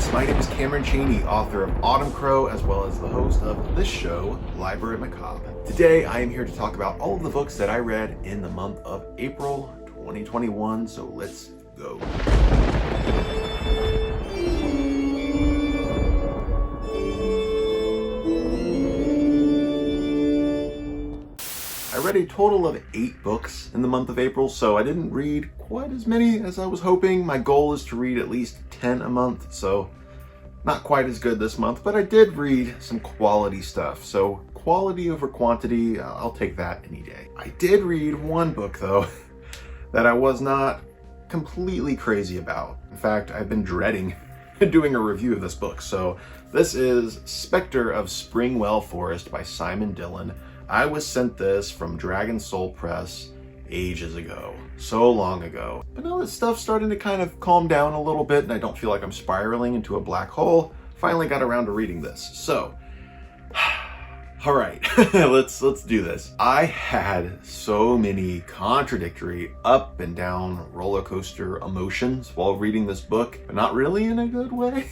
friends, my name is Cameron Chaney, author of Autumn Crow, as well as the host of this show, Library Macabre. Today, I am here to talk about all of the books that I read in the month of April 2021, so let's go. I read a total of 8 books in the month of April, so I didn't read quite as many as I was hoping. My goal is to read at least 10 a month, so not quite as good this month, but I did read some quality stuff. So quality over quantity, I'll take that any day. I did read one book though that I was not completely crazy about. In fact, I've been dreading doing a review of this book. So this is Spectre of Springwell Forest by Simon Dillon. I was sent this from Dragon Soul Press ages ago, so long ago. But now that stuff's starting to kind of calm down a little bit and I don't feel like I'm spiraling into a black hole, finally got around to reading this. So, all right, let's do this. I had so many contradictory up and down roller coaster emotions while reading this book, but not really in a good way.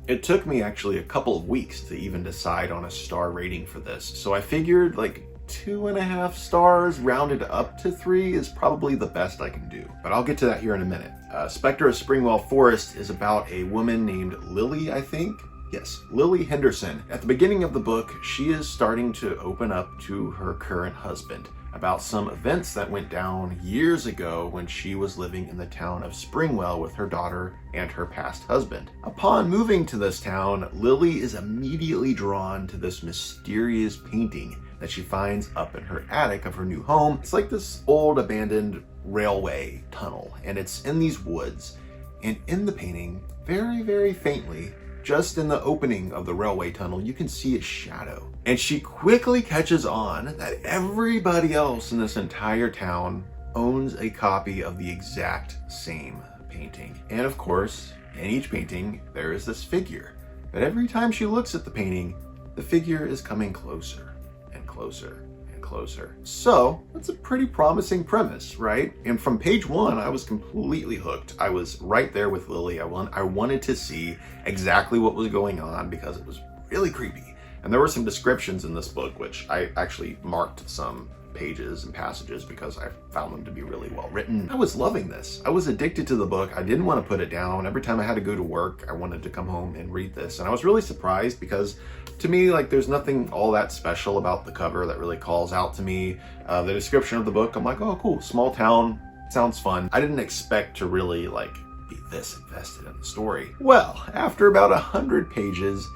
It took me actually a couple of weeks to even decide on a star rating for this. So I figured like 2.5 stars rounded up to 3 is probably the best I can do. But I'll get to that here in a minute. Spectre of Springwell Forest is about a woman named Lily, I think. Yes, Lily Henderson. At the beginning of the book, she is starting to open up to her current husband about some events that went down years ago when she was living in the town of Springwell with her daughter and her past husband. Upon moving to this town, Lily is immediately drawn to this mysterious painting that she finds up in her attic of her new home. It's like this old abandoned railway tunnel, and it's in these woods. And in the painting, very, very faintly, just in the opening of the railway tunnel, you can see its shadow. And she quickly catches on that everybody else in this entire town owns a copy of the exact same painting. And of course, in each painting, there is this figure. But every time she looks at the painting, the figure is coming closer and closer and closer. So that's a pretty promising premise, right? And from page 1, I was completely hooked. I was right there with Lily. I wanted to see exactly what was going on because it was really creepy. And there were some descriptions in this book, which I actually marked some pages and passages because I found them to be really well written. I was loving this. I was addicted to the book. I didn't want to put it down. Every time I had to go to work, I wanted to come home and read this. And I was really surprised because to me, like, there's nothing all that special about the cover that really calls out to me. The description of the book, I'm like, oh, cool, small town, sounds fun. I didn't expect to really like be this invested in the story. Well, after about 100 pages,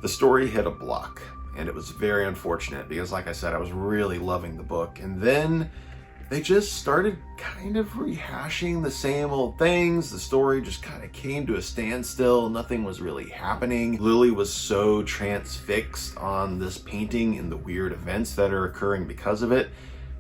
the story hit a block, and it was very unfortunate because, like I said, I was really loving the book. And then they just started kind of rehashing the same old things. The story just kind of came to a standstill. Nothing was really happening. Lily was so transfixed on this painting and the weird events that are occurring because of it,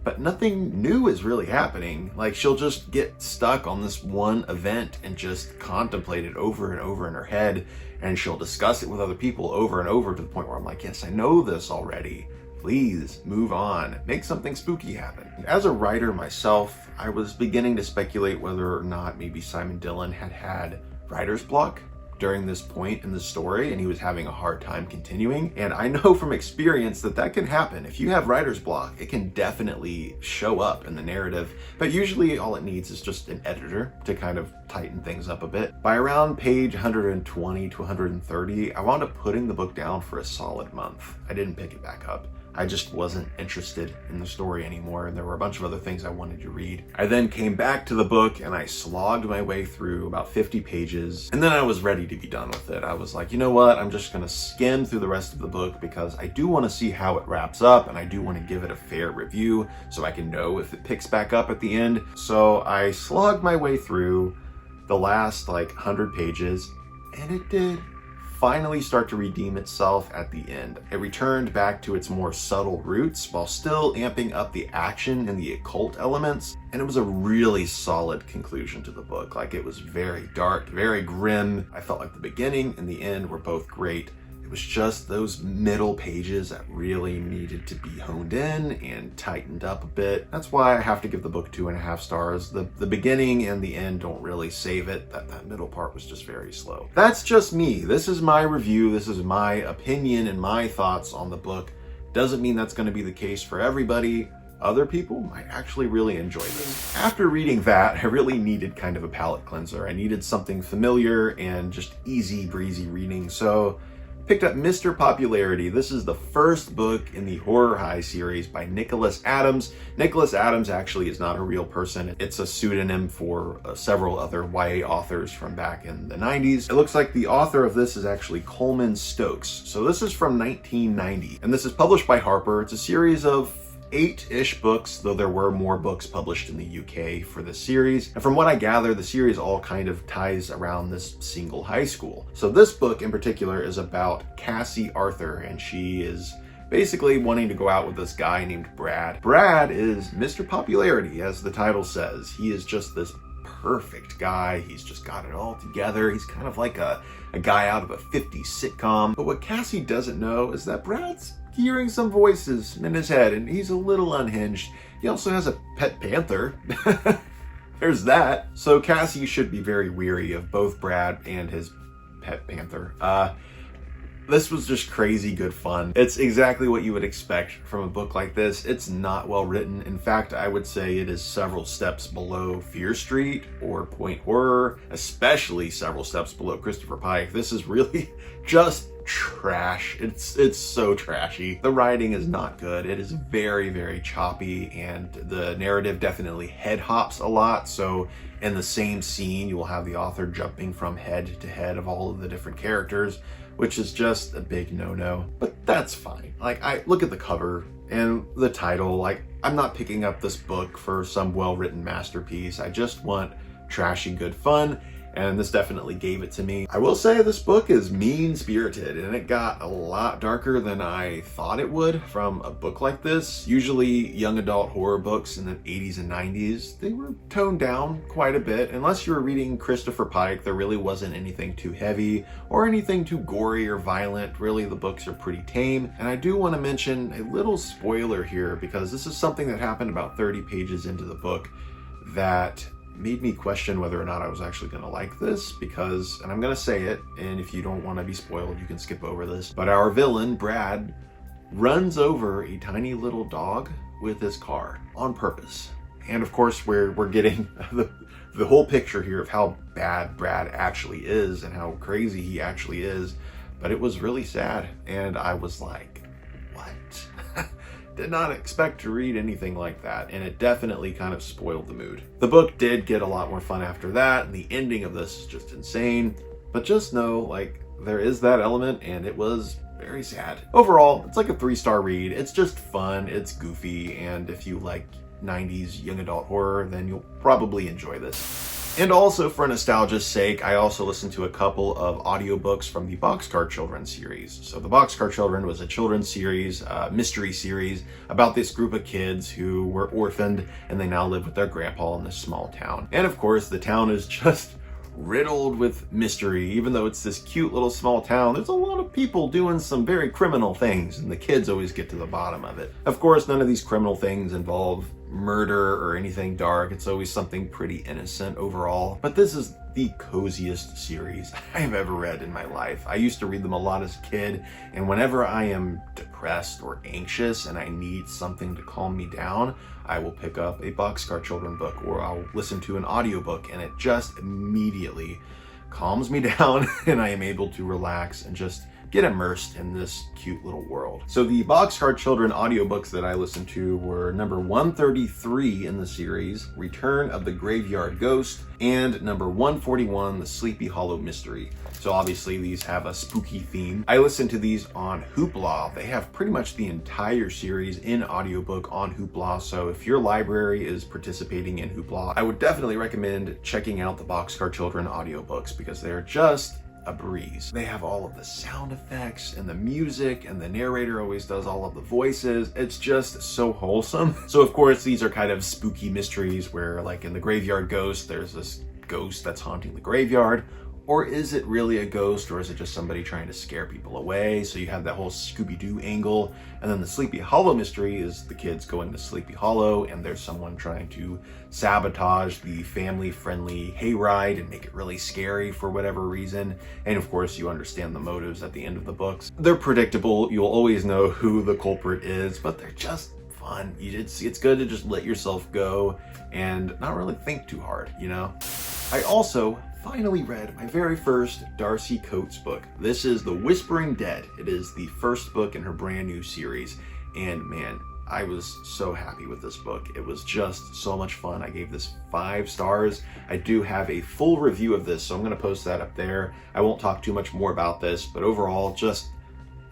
but nothing new is really happening. Like, she'll just get stuck on this one event and just contemplate it over and over in her head, and she'll discuss it with other people over and over to the point where I'm like, yes, I know this already. Please move on, make something spooky happen. As a writer myself, I was beginning to speculate whether or not maybe Simon Dillon had writer's block during this point in the story and he was having a hard time continuing. And I know from experience that that can happen. If you have writer's block, it can definitely show up in the narrative, but usually all it needs is just an editor to kind of tighten things up a bit. By around page 120 to 130, I wound up putting the book down for a solid month. I didn't pick it back up. I just wasn't interested in the story anymore, and there were a bunch of other things I wanted to read. I then came back to the book and I slogged my way through about 50 pages, and then I was ready to be done with it. I was like, you know what, I'm just gonna skim through the rest of the book because I do want to see how it wraps up and I do want to give it a fair review so I can know if it picks back up at the end. So I slogged my way through the last like 100 pages, and it did finally start to redeem itself at the end. It returned back to its more subtle roots while still amping up the action and the occult elements, and it was a really solid conclusion to the book. Like, it was very dark, very grim. I felt like the beginning and the end were both great. It was just those middle pages that really needed to be honed in and tightened up a bit. That's why I have to give the book 2.5 stars. The beginning and the end don't really save it. That middle part was just very slow. That's just me. This is my review. This is my opinion and my thoughts on the book. Doesn't mean that's going to be the case for everybody. Other people might actually really enjoy this. After reading that, I really needed kind of a palate cleanser. I needed something familiar and just easy breezy reading, so picked up Mr. Popularity. This is the first book in the Horror High series by Nicholas Adams. Nicholas Adams actually is not a real person. It's a pseudonym for several other YA authors from back in the 90s. It looks like the author of this is actually Coleman Stokes. So this is from 1990, and this is published by Harper. It's a series of 8-ish books, though there were more books published in the UK for this series. And from what I gather, the series all kind of ties around this single high school. So this book in particular is about Cassie Arthur, and she is basically wanting to go out with this guy named Brad. Brad is Mr. Popularity, as the title says. He is just this perfect guy. He's just got it all together. He's kind of like a guy out of a 50s sitcom. But what Cassie doesn't know is that Brad's hearing some voices in his head, and he's a little unhinged. He also has a pet panther. There's that. So Cassie should be very weary of both Brad and his pet panther. This was just crazy good fun. It's exactly what you would expect from a book like this. It's not well written. In fact, I would say it is several steps below Fear Street or Point Horror, especially several steps below Christopher Pike. This is really just trash. It's so trashy. The writing is not good. It is very, very choppy, and the narrative definitely head hops a lot. So in the same scene, you will have the author jumping from head to head of all of the different characters, which is just a big no-no. But that's fine. Like, I look at the cover and the title, like, I'm not picking up this book for some well-written masterpiece. I just want trashy good fun, and this definitely gave it to me. I will say this book is mean-spirited, and it got a lot darker than I thought it would from a book like this. Usually young adult horror books in the 80s and 90s, they were toned down quite a bit. Unless you were reading Christopher Pike, there really wasn't anything too heavy or anything too gory or violent. Really, the books are pretty tame. And I do want to mention a little spoiler here, because this is something that happened about 30 pages into the book that made me question whether or not I was actually going to like this, because, and I'm going to say it, and if you don't want to be spoiled, you can skip over this, but our villain, Brad, runs over a tiny little dog with his car on purpose. And of course, we're getting the whole picture here of how bad Brad actually is and how crazy he actually is. But it was really sad, and I was like, what? Did not expect to read anything like that, and it definitely kind of spoiled the mood. The book did get a lot more fun after that, and the ending of this is just insane. But just know, like, there is that element, and it was very sad. Overall, it's like a 3-star read. It's just fun, it's goofy, and if you like 90s young adult horror, then you'll probably enjoy this. And also, for nostalgia's sake, I also listened to a couple of audiobooks from the Boxcar Children series. So the Boxcar Children was a children's series, mystery series, about this group of kids who were orphaned, and they now live with their grandpa in this small town. And of course, the town is just riddled with mystery. Even though it's this cute little small town, there's a lot of people doing some very criminal things, and the kids always get to the bottom of it. Of course, none of these criminal things involve murder or anything dark. It's always something pretty innocent overall. But this is the coziest series I've ever read in my life. I used to read them a lot as a kid, and whenever I am depressed or anxious and I need something to calm me down, I will pick up a Boxcar Children book, or I'll listen to an audiobook, and it just immediately calms me down and I am able to relax and just get immersed in this cute little world. So the Boxcar Children audiobooks that I listened to were number 133 in the series, Return of the Graveyard Ghost, and number 141, The Sleepy Hollow Mystery. So obviously these have a spooky theme. I listened to these on Hoopla. They have pretty much the entire series in audiobook on Hoopla. So if your library is participating in Hoopla, I would definitely recommend checking out the Boxcar Children audiobooks, because they're just a breeze. They have all of the sound effects and the music, and the narrator always does all of the voices. It's just so wholesome. So of course, these are kind of spooky mysteries where, like in The Graveyard Ghost, there's this ghost that's haunting the graveyard. Or is it really a ghost, or is it just somebody trying to scare people away? So you have that whole Scooby-Doo angle. And then the Sleepy Hollow mystery is the kids going to Sleepy Hollow and there's someone trying to sabotage the family-friendly hayride and make it really scary for whatever reason. And of course, you understand the motives at the end of the books. They're predictable. You'll always know who the culprit is, but they're just fun. It's good to just let yourself go and not really think too hard, you know? I also finally read my very first Darcy Coates book. This is The Whispering Dead. It is the first book in her brand new series. And man, I was so happy with this book. It was just so much fun. I gave this 5 stars. I do have a full review of this, so I'm gonna post that up there. I won't talk too much more about this, but overall, just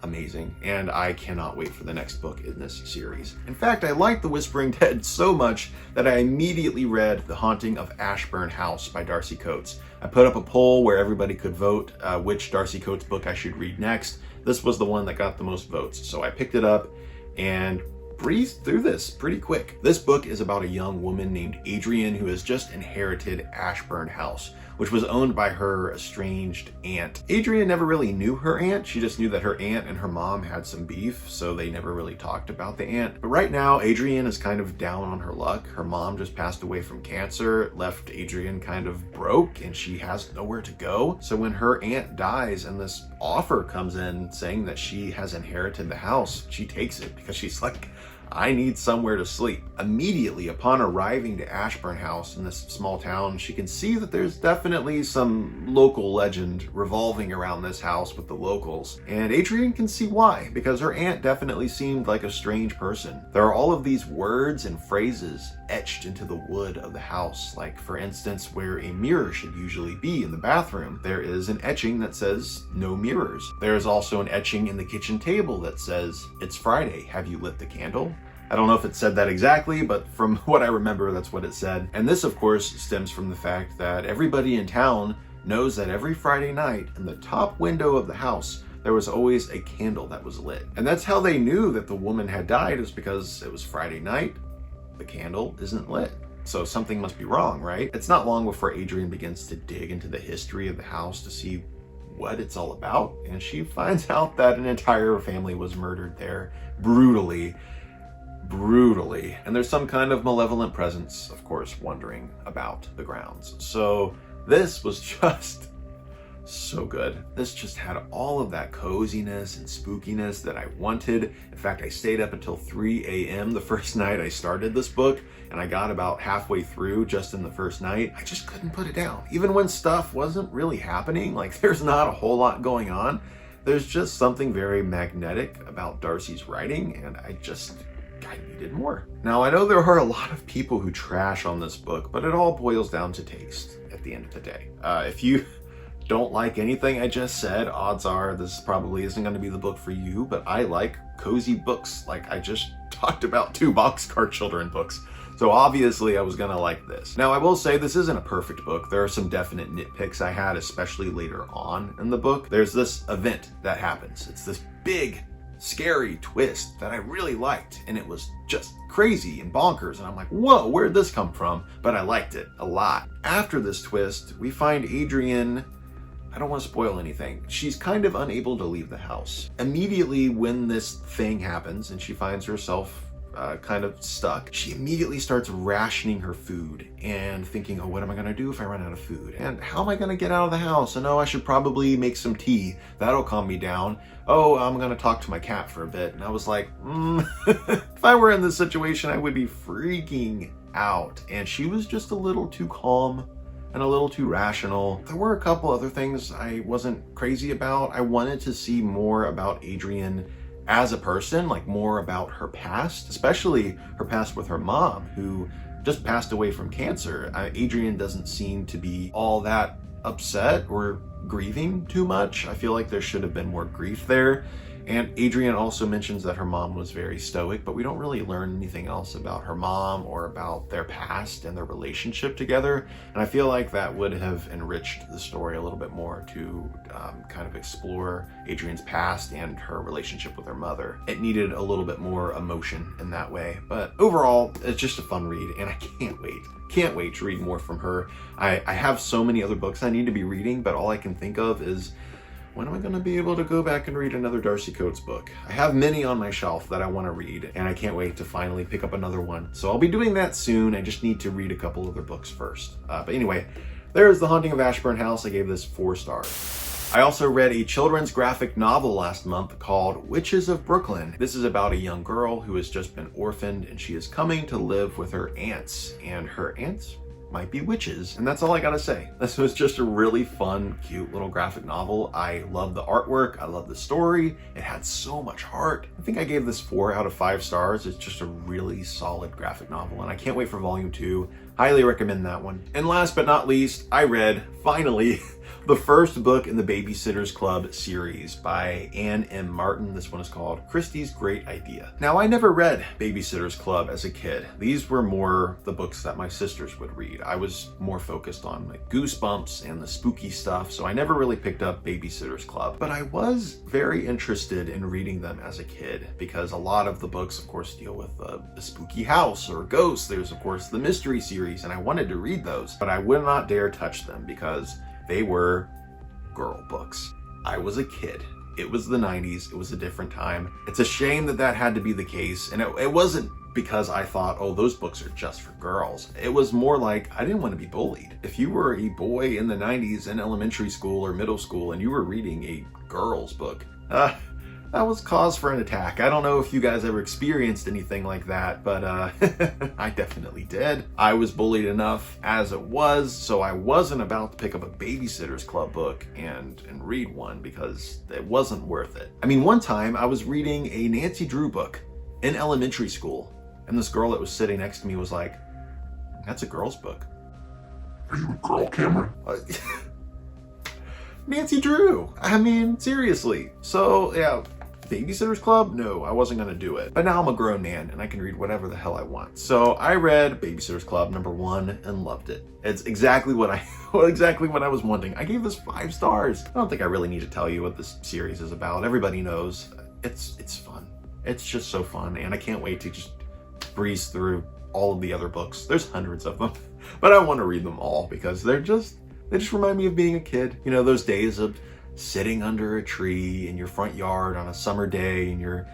amazing, and I cannot wait for the next book in this series. In fact, I liked The Whispering Dead so much that I immediately read The Haunting of Ashburn House by Darcy Coates. I put up a poll where everybody could vote which Darcy Coates book I should read next. This was the one that got the most votes, so I picked it up and breezed through this pretty quick. This book is about a young woman named Adrienne who has just inherited Ashburn House, which was owned by her estranged aunt. Adrienne never really knew her aunt. She just knew that her aunt and her mom had some beef, so they never really talked about the aunt. But right now, Adrienne is kind of down on her luck. Her mom just passed away from cancer, left Adrienne kind of broke, and she has nowhere to go. So when her aunt dies and this offer comes in saying that she has inherited the house, she takes it because she's like, I need somewhere to sleep. Immediately upon arriving to Ashburn House in this small town, she can see that there's definitely some local legend revolving around this house with the locals. And Adrienne can see why, because her aunt definitely seemed like a strange person. There are all of these words and phrases etched into the wood of the house. Like for instance, where a mirror should usually be in the bathroom, there is an etching that says no mirrors. There is also an etching in the kitchen table that says, it's Friday, have you lit the candle? I don't know if it said that exactly, but from what I remember, that's what it said. And this, of course, stems from the fact that everybody in town knows that every Friday night in the top window of the house, there was always a candle that was lit. And that's how they knew that the woman had died, is because it was Friday night, the candle isn't lit. So something must be wrong, right? It's not long before Adrienne begins to dig into the history of the house to see what it's all about. And she finds out that an entire family was murdered there brutally. And there's some kind of malevolent presence, of course, wandering about the grounds. So this was just so good. This just had all of that coziness and spookiness that I wanted. In fact, I stayed up until 3 a.m. the first night I started this book, and I got about halfway through just in the first night. I just couldn't put it down. Even when stuff wasn't really happening, like there's not a whole lot going on, there's just something very magnetic about Darcy's writing, and I needed more. Now, I know there are a lot of people who trash on this book, but it all boils down to taste at the end of the day. If you don't like anything I just said, odds are this probably isn't going to be the book for you, but I like cozy books. Like I just talked about 2 Boxcar Children books. So obviously I was gonna like this. Now I will say this isn't a perfect book. There are some definite nitpicks I had, especially later on in the book. There's this event that happens. It's this big, scary twist that I really liked, and it was just crazy and bonkers, and I'm like, whoa, where'd this come from? But I liked it a lot. After this twist, we find Adrienne, I don't want to spoil anything, she's kind of unable to leave the house. Immediately when this thing happens and she finds herself kind of stuck, she immediately starts rationing her food and thinking, oh, what am I gonna do if I run out of food? And how am I gonna get out of the house? And oh, I should probably make some tea. That'll calm me down. Oh, I'm gonna talk to my cat for a bit. And I was like, if I were in this situation, I would be freaking out. And she was just a little too calm and a little too rational. There were a couple other things I wasn't crazy about. I wanted to see more about Adrienne as a person, like more about her past, especially her past with her mom, who just passed away from cancer. Adrienne doesn't seem to be all that upset or grieving too much. I feel like there should have been more grief there. And Adrienne also mentions that her mom was very stoic, but we don't really learn anything else about her mom or about their past and their relationship together. And I feel like that would have enriched the story a little bit more to kind of explore Adrienne's past and her relationship with her mother. It needed a little bit more emotion in that way. But overall, it's just a fun read, and I can't wait. Can't wait to read more from her. I have so many other books I need to be reading, but all I can think of is, when am I going to be able to go back and read another Darcy Coates book? I have many on my shelf that I want to read, and I can't wait to finally pick up another one. So I'll be doing that soon. I just need to read a couple other books first. But anyway, there's The Haunting of Ashburn House. I gave this 4 stars. I also read a children's graphic novel last month called Witches of Brooklyn. This is about a young girl who has just been orphaned, and she is coming to live with her aunts, and her aunts might be witches, and that's all I gotta say. This was just a really fun, cute little graphic novel. I love the artwork, I love the story, it had so much heart. I think I gave this 4 out of 5 stars. It's just a really solid graphic novel, and I can't wait for volume 2. Highly recommend that one. And last but not least, I read, finally, the first book in the Babysitter's Club series by Anne M. Martin. This one is called KRISTY'S Great Idea. Now, I never read Babysitter's Club as a kid. These were more the books that my sisters would read. I was more focused on like Goosebumps and the spooky stuff, so I never really picked up Babysitter's Club. But I was very interested in reading them as a kid, because a lot of the books, of course, deal with a spooky house or ghosts. There's, of course, the mystery series, and I wanted to read those, but I would not dare touch them because they were girl books. I was a kid. It was the 90s. It was a different time. It's a shame that that had to be the case. And it wasn't because I thought, oh, those books are just for girls. It was more like I didn't want to be bullied. If you were a boy in the 90s in elementary school or middle school and you were reading a girl's book, that was cause for an attack. I don't know if you guys ever experienced anything like that, but I definitely did. I was bullied enough as it was, so I wasn't about to pick up a Babysitter's Club book and read one because it wasn't worth it. I mean, one time I was reading a Nancy Drew book in elementary school, and this girl that was sitting next to me was like, "That's a girl's book." "Are you a girl, Cameron?" Nancy Drew. I mean, seriously. So, yeah. Babysitter's Club? No, I wasn't gonna do it. But now I'm a grown man and I can read whatever the hell I want. So I read Babysitter's Club #1 and loved it. It's exactly what I was wanting. I gave this 5 stars. I don't think I really need to tell you what this series is about. Everybody knows. It's fun. It's just so fun, and I can't wait to just breeze through all of the other books. There's hundreds of them, but I want to read them all because they just remind me of being a kid. You know, those days of sitting under a tree in your front yard on a summer day, and you're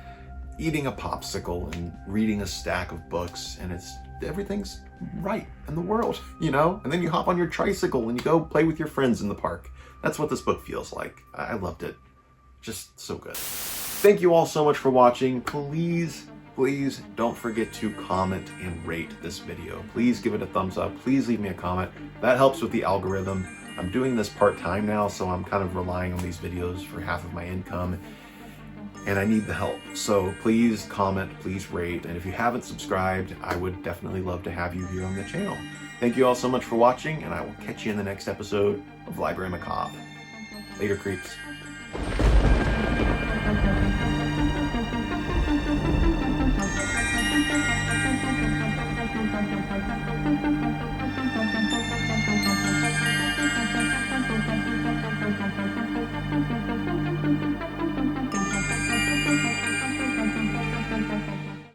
eating a popsicle and reading a stack of books, and everything's right in the world, you know? And then you hop on your tricycle and you go play with your friends in the park. That's what this book feels like. I loved it. Just so good. Thank you all so much for watching. Please don't forget to comment and rate this video. Please give it a thumbs up. Please leave me a comment. That helps with the algorithm. I'm doing this part-time now, so I'm kind of relying on these videos for half of my income, and I need the help. So please comment, please rate, and if you haven't subscribed, I would definitely love to have you here on the channel. Thank you all so much for watching, and I will catch you in the next episode of Library Macabre. Later, creeps.